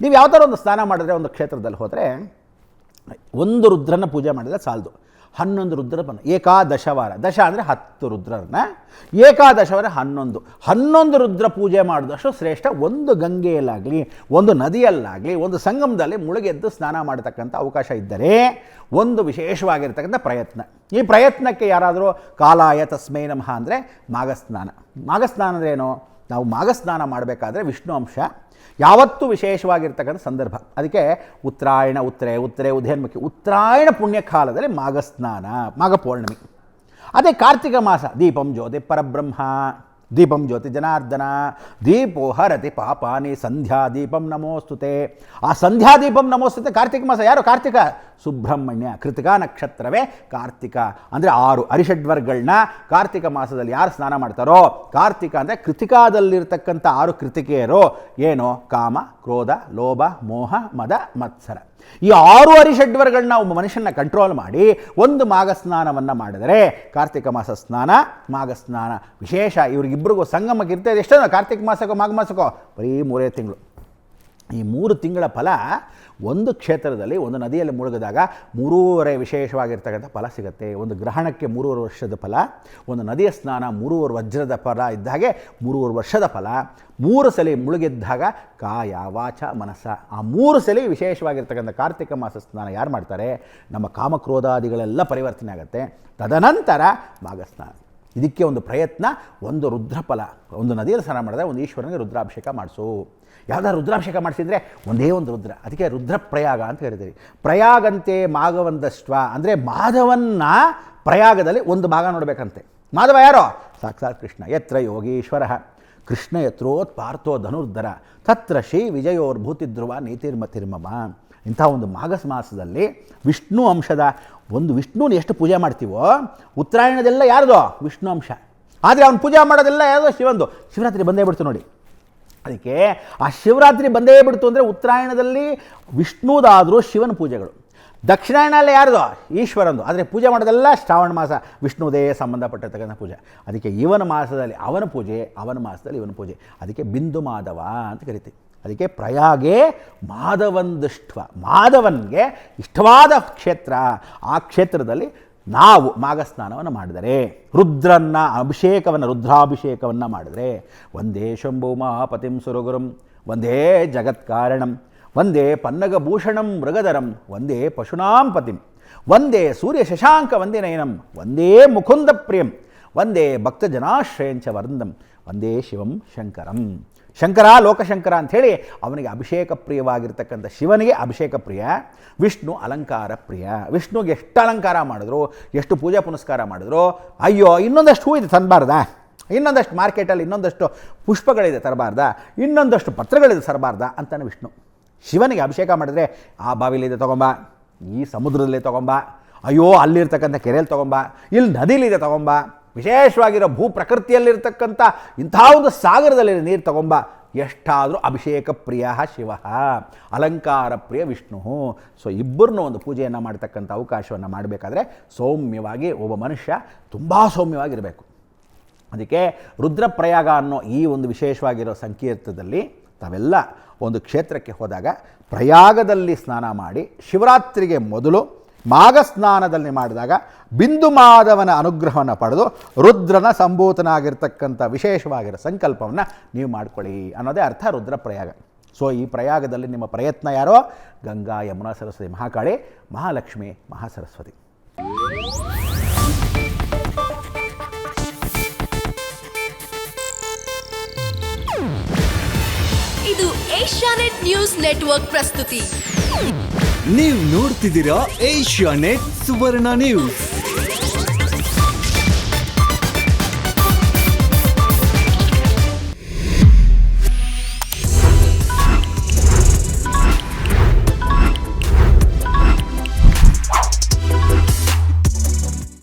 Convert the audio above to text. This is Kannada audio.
ನೀವು ಯಾವ ಥರ ಒಂದು ಸ್ನಾನ ಮಾಡಿದ್ರೆ ಒಂದು ಕ್ಷೇತ್ರದಲ್ಲಿ ಹೋದರೆ ಒಂದು ರುದ್ರನ ಪೂಜೆ ಮಾಡಿದರೆ ಸಾಲದು, 11 ರುದ್ರ ಏಕಾದಶವಾರ, ದಶ ಅಂದರೆ 10 ರುದ್ರರನ್ನ, ಏಕಾದಶವಾರ 11 ರುದ್ರ ಪೂಜೆ ಮಾಡಿದಷ್ಟು ಶ್ರೇಷ್ಠ. ಒಂದು ಗಂಗೆಯಲ್ಲಾಗಲಿ, ಒಂದು ನದಿಯಲ್ಲಾಗಲಿ, ಒಂದು ಸಂಗಮದಲ್ಲಿ ಮುಳುಗೆದ್ದು ಸ್ನಾನ ಮಾಡತಕ್ಕಂಥ ಅವಕಾಶ ಇದ್ದರೆ ಒಂದು ವಿಶೇಷವಾಗಿರ್ತಕ್ಕಂಥ ಪ್ರಯತ್ನ. ಈ ಪ್ರಯತ್ನಕ್ಕೆ ಯಾರಾದರೂ ಕಾಲಾಯ ತಸ್ಮೈ ನಮಃ ಅಂದರೆ ಮಾಘಸ್ನಾನ. ಮಾಘಸ್ನಾನ ಅಂದ್ರೇನು? ನಾವು ಮಾಘಸ್ನಾನ ಮಾಡಬೇಕಾದ್ರೆ ವಿಷ್ಣು ಅಂಶ ಯಾವತ್ತೂ ವಿಶೇಷವಾಗಿರ್ತಕ್ಕಂಥ ಸಂದರ್ಭ. ಅದಕ್ಕೆ ಉತ್ತರಾಯಣ, ಉತ್ತರೆ ಉದಯನ್ಮುಖಿ, ಉತ್ತರಾಯಣ ಪುಣ್ಯಕಾಲದಲ್ಲಿ ಮಾಘಸ್ನಾನ, ಮಾಘ ಪೌರ್ಣಮಿ. ಅದೇ ಕಾರ್ತಿಕ ಮಾಸ ದೀಪಂ ಜ್ಯೋತಿ ಪರಬ್ರಹ್ಮ, ದೀಪಂ ಜ್ಯೋತಿ ಜನಾರ್ದನ, ದೀಪೋ ಹರತಿ ಪಾಪಾನಿ ಸಂಧ್ಯಾ ದೀಪಂ ನಮೋಸ್ತುತೆ. ಆ ಸಂಧ್ಯಾ ದೀಪಂ ನಮೋಸ್ತುತೆ ಕಾರ್ತಿಕ ಮಾಸ. ಯಾರು ಕಾರ್ತಿಕ? ಸುಬ್ರಹ್ಮಣ್ಯ. ಕೃತಿಕಾ ನಕ್ಷತ್ರವೇ ಕಾರ್ತಿಕ. ಅಂದರೆ 6 ಅರಿಷಡ್ವರ್ಗಳನ್ನ ಕಾರ್ತಿಕ ಮಾಸದಲ್ಲಿ ಯಾರು ಸ್ನಾನ ಮಾಡ್ತಾರೋ, ಕಾರ್ತಿಕ ಅಂದರೆ ಕೃತಿಕಾದಲ್ಲಿರ್ತಕ್ಕಂಥ 6 ಕೃತಿಕೆಯರು ಏನು? ಕಾಮ, ಕ್ರೋಧ, ಲೋಭ, ಮೋಹ, ಮದ, ಮತ್ಸರ. ಈ 6 ಅರಿಷಡ್ವರ್ಗಳನ್ನ ಒಬ್ಬ ಮನುಷ್ಯನ ಕಂಟ್ರೋಲ್ ಮಾಡಿ ಒಂದು ಮಾಘಸ್ನಾನವನ್ನು ಮಾಡಿದರೆ, ಕಾರ್ತಿಕ ಮಾಸ ಸ್ನಾನ, ಮಾಘಸ್ನಾನ ವಿಶೇಷ. ಇವ್ರಿಗಿಬ್ಬರಿಗೂ ಸಂಗಮಕ್ಕೆ ಇರ್ತದೆ. ಎಷ್ಟೋ ಕಾರ್ತಿಕ ಮಾಸಕ್ಕೋ ಮಾಘ ಮಾಸಕ್ಕೋ ಬರೀ 3 ತಿಂಗಳು. ಈ 3 ತಿಂಗಳ ಫಲ ಒಂದು ಕ್ಷೇತ್ರದಲ್ಲಿ, ಒಂದು ನದಿಯಲ್ಲಿ ಮುಳುಗಿದಾಗ 3.5 ವಿಶೇಷವಾಗಿರ್ತಕ್ಕಂಥ ಫಲ ಸಿಗುತ್ತೆ. ಒಂದು ಗ್ರಹಣಕ್ಕೆ 3.5 ವರ್ಷದ ಫಲ, ಒಂದು ನದಿಯ ಸ್ನಾನ 3.5 ವಜ್ರದ ಫಲ ಇದ್ದಾಗೆ 3.5 ವರ್ಷದ ಫಲ. 3 ಸಲ ಮುಳುಗಿದ್ದಾಗ ಕಾಯ ವಾಚ ಮನಸ್ಸ, ಆ 3 ಸಲ ವಿಶೇಷವಾಗಿರ್ತಕ್ಕಂಥ ಕಾರ್ತಿಕ ಮಾಸ ಸ್ನಾನ ಯಾರು ಮಾಡ್ತಾರೆ, ನಮ್ಮ ಕಾಮಕ್ರೋಧಾದಿಗಳೆಲ್ಲ ಪರಿವರ್ತನೆ ಆಗುತ್ತೆ. ತದನಂತರ ಮಾಘಸ್ನಾನ. ಇದಕ್ಕೆ ಒಂದು ಪ್ರಯತ್ನ, ಒಂದು ರುದ್ರಫಲ. ಒಂದು ನದಿಯಲ್ಲಿ ಸ್ನಾನ ಮಾಡಿದ್ರೆ ಒಂದು ಈಶ್ವರನಿಗೆ ರುದ್ರಾಭಿಷೇಕ ಮಾಡಿಸು. ಯಾವುದಾದ್ರು ರುದ್ರಾಭಿಷೇಕ ಮಾಡಿಸಿದರೆ ಒಂದೇ ಒಂದು ರುದ್ರ. ಅದಕ್ಕೆ ರುದ್ರಪ್ರಯಾಗ ಅಂತ ಕರಿತೀವಿ. ಪ್ರಯಾಗಂತೆ ಮಾಘವಂದಶ್ವ ಅಂದರೆ ಮಾಧವನ್ನ ಪ್ರಯಾಗದಲ್ಲಿ ಒಂದು ಭಾಗ ನೋಡಬೇಕಂತೆ. ಮಾಧವ ಯಾರೋ? ಸಾಕ್ಷಾತ್ ಕೃಷ್ಣ. ಯತ್ರ ಯೋಗೀಶ್ವರ ಕೃಷ್ಣ ಯತ್ರೋತ್ ಪಾರ್ಥೋ ಧನುರ್ಧರ ತತ್ರ ಶ್ರೀ ವಿಜಯೋರ್ಭೂತಿಧ್ರುವ ನೀತಿರ್ಮತಿರ್ಮಮ. ಇಂಥ ಒಂದು ಮಾಘ ಮಾಸದಲ್ಲಿ ವಿಷ್ಣು ಅಂಶದ ಒಂದು ವಿಷ್ಣುನ ಎಷ್ಟು ಪೂಜೆ ಮಾಡ್ತೀವೋ, ಉತ್ತರಾಯಣದೆಲ್ಲ ಯಾರ್ದೋ? ವಿಷ್ಣು ಅಂಶ. ಆದರೆ ಅವನು ಪೂಜೆ ಮಾಡೋದೆಲ್ಲ ಯಾವುದೋ ಶಿವಂದು. ಶಿವರಾತ್ರಿ ಬಂದೇ ಬಿಡ್ತು ನೋಡಿ. ಅದಕ್ಕೆ ಆ ಶಿವರಾತ್ರಿ ಬಂದೇ ಬಿಡ್ತು ಅಂದರೆ ಉತ್ತರಾಯಣದಲ್ಲಿ ವಿಷ್ಣುದಾದರೂ ಶಿವನ ಪೂಜೆಗಳು, ದಕ್ಷಿಣಾಯಣದಲ್ಲಿ ಯಾರ್ದೋ? ಈಶ್ವರಂದು. ಆದರೆ ಪೂಜೆ ಮಾಡೋದೆಲ್ಲ ಶ್ರಾವಣ ಮಾಸ ವಿಷ್ಣುದೇ ಸಂಬಂಧಪಟ್ಟಿರ್ತಕ್ಕಂಥ ಪೂಜೆ. ಅದಕ್ಕೆ ಇವನ ಮಾಸದಲ್ಲಿ ಅವನ ಪೂಜೆ, ಅವನ ಮಾಸದಲ್ಲಿ ಇವನ ಪೂಜೆ. ಅದಕ್ಕೆ ಬಿಂದು ಮಾಧವ ಅಂತ ಕರಿತೀವಿ. ಅದಕ್ಕೆ ಪ್ರಯಾಗೆ ಮಾಧವಂದುಷ್ಟ್ವ, ಮಾಧವನ್ಗೆ ಇಷ್ಟವಾದ ಕ್ಷೇತ್ರ. ಆ ಕ್ಷೇತ್ರದಲ್ಲಿ ನಾವು ಮಾಘಸ್ನಾನವನ್ನು ಮಾಡಿದರೆ, ರುದ್ರನ್ನ ಅಭಿಷೇಕವನ್ನು, ರುದ್ರಾಭಿಷೇಕವನ್ನು ಮಾಡಿದರೆ, ಒಂದೇ ಶಂಭು ಮಹಾಪತಿಂ ಸುರಗುರುಂ, ಒಂದೇ ಜಗತ್ಕಾರಣಂ, ಒಂದೇ ಪನ್ನಗಭೂಷಣಂ ಮೃಗಧರಂ, ಒಂದೇ ಪಶುನಾಂ ಪತಿಂ, ಒಂದೇ ಸೂರ್ಯ ಶಶಾಂಕ ವಂದಿನಯನಂ, ಒಂದೇ ಮುಕುಂದ ಪ್ರಿಯಂ, ಒಂದೇ ಭಕ್ತಜನಾಶ್ರಯಂಚ ವರಂದಂ, ಒಂದೇ ಶಿವಂ ಶಂಕರಂ. ಶಂಕರ ಲೋಕಶಂಕರ ಅಂಥೇಳಿ ಅವನಿಗೆ ಅಭಿಷೇಕ ಪ್ರಿಯವಾಗಿರ್ತಕ್ಕಂಥ ಶಿವನಿಗೆ ಅಭಿಷೇಕ ಪ್ರಿಯ, ವಿಷ್ಣು ಅಲಂಕಾರ ಪ್ರಿಯ. ವಿಷ್ಣುಗೆ ಎಷ್ಟು ಅಲಂಕಾರ ಮಾಡಿದ್ರು, ಎಷ್ಟು ಪೂಜಾ ಪುನಸ್ಕಾರ ಮಾಡಿದ್ರು, ಅಯ್ಯೋ ಇನ್ನೊಂದಷ್ಟು ಹೂ ಇದೆ ತರಬಾರ್ದಾ, ಇನ್ನೊಂದಷ್ಟು ಮಾರ್ಕೆಟಲ್ಲಿ ಇನ್ನೊಂದಷ್ಟು ಪುಷ್ಪಗಳಿದೆ ತರಬಾರ್ದಾ, ಇನ್ನೊಂದಷ್ಟು ಪತ್ರಗಳಿದೆ ತರಬಾರ್ದಾ ಅಂತಾನೆ ವಿಷ್ಣು. ಶಿವನಿಗೆ ಅಭಿಷೇಕ ಮಾಡಿದ್ರೆ ಆ ಬಾವಿಲಿದೆ ತೊಗೊಂಬ, ಈ ಸಮುದ್ರದಲ್ಲೇ ತೊಗೊಂಬ, ಅಯ್ಯೋ ಅಲ್ಲಿರ್ತಕ್ಕಂಥ ಕೆರೆಯಲ್ಲಿ ತೊಗೊಂಬ, ಇಲ್ಲಿ ನದಿಲಿದೆ ತೊಗೊಂಬ, ವಿಶೇಷವಾಗಿರೋ ಭೂ ಪ್ರಕೃತಿಯಲ್ಲಿರ್ತಕ್ಕಂಥ ಇಂಥ ಒಂದು ಸಾಗರದಲ್ಲಿ ನೀರು ತಗೊಂಬ. ಎಷ್ಟಾದರೂ ಅಭಿಷೇಕ ಪ್ರಿಯ ಶಿವ, ಅಲಂಕಾರ ಪ್ರಿಯ ವಿಷ್ಣು. ಸೊ ಇಬ್ಬರನ್ನೂ ಒಂದು ಪೂಜೆಯನ್ನು ಮಾಡ್ತಕ್ಕಂಥ ಅವಕಾಶವನ್ನು ಮಾಡಬೇಕಾದ್ರೆ ಸೌಮ್ಯವಾಗಿ ಒಬ್ಬ ಮನುಷ್ಯ ತುಂಬ ಸೌಮ್ಯವಾಗಿರಬೇಕು. ಅದಕ್ಕೆ ರುದ್ರಪ್ರಯಾಗ ಅನ್ನೋ ಈ ಒಂದು ವಿಶೇಷವಾಗಿರೋ ಸಂಕೀರ್ತದಲ್ಲಿ ತಾವೆಲ್ಲ ಒಂದು ಕ್ಷೇತ್ರಕ್ಕೆ ಹೋದಾಗ ಪ್ರಯಾಗದಲ್ಲಿ ಸ್ನಾನ ಮಾಡಿ ಶಿವರಾತ್ರಿಗೆ ಮೊದಲು ಮಾಘ ಸ್ನಾನದಲ್ಲಿ ಮಾಡಿದಾಗ ಬಿಂದು ಮಾಧವನ ಅನುಗ್ರಹವನ್ನು ಪಡೆದು ರುದ್ರನ ಸಂಭೂತನಾಗಿರ್ತಕ್ಕಂಥ ವಿಶೇಷವಾಗಿರೋ ಸಂಕಲ್ಪವನ್ನು ನೀವು ಮಾಡ್ಕೊಳ್ಳಿ ಅನ್ನೋದೇ ಅರ್ಥ ರುದ್ರಪ್ರಯಾಗ. ಸೊ ಈ ಪ್ರಯಾಗದಲ್ಲಿ ನಿಮ್ಮ ಪ್ರಯತ್ನ ಯಾರೋ? ಗಂಗಾ, ಯಮುನಾ, ಸರಸ್ವತಿ, ಮಹಾಕಾಳಿ, ಮಹಾಲಕ್ಷ್ಮಿ, ಮಹಾಸರಸ್ವತಿ. ಇದು ಏಷ್ಯಾನೆಟ್ ನ್ಯೂಸ್ ನೆಟ್ವರ್ಕ್ ಪ್ರಸ್ತುತಿ. ನೀವು ನೋಡ್ತಿದ್ದೀರಾ ಏಷ್ಯಾನೆಟ್ ಸುವರ್ಣ ನ್ಯೂಸ್.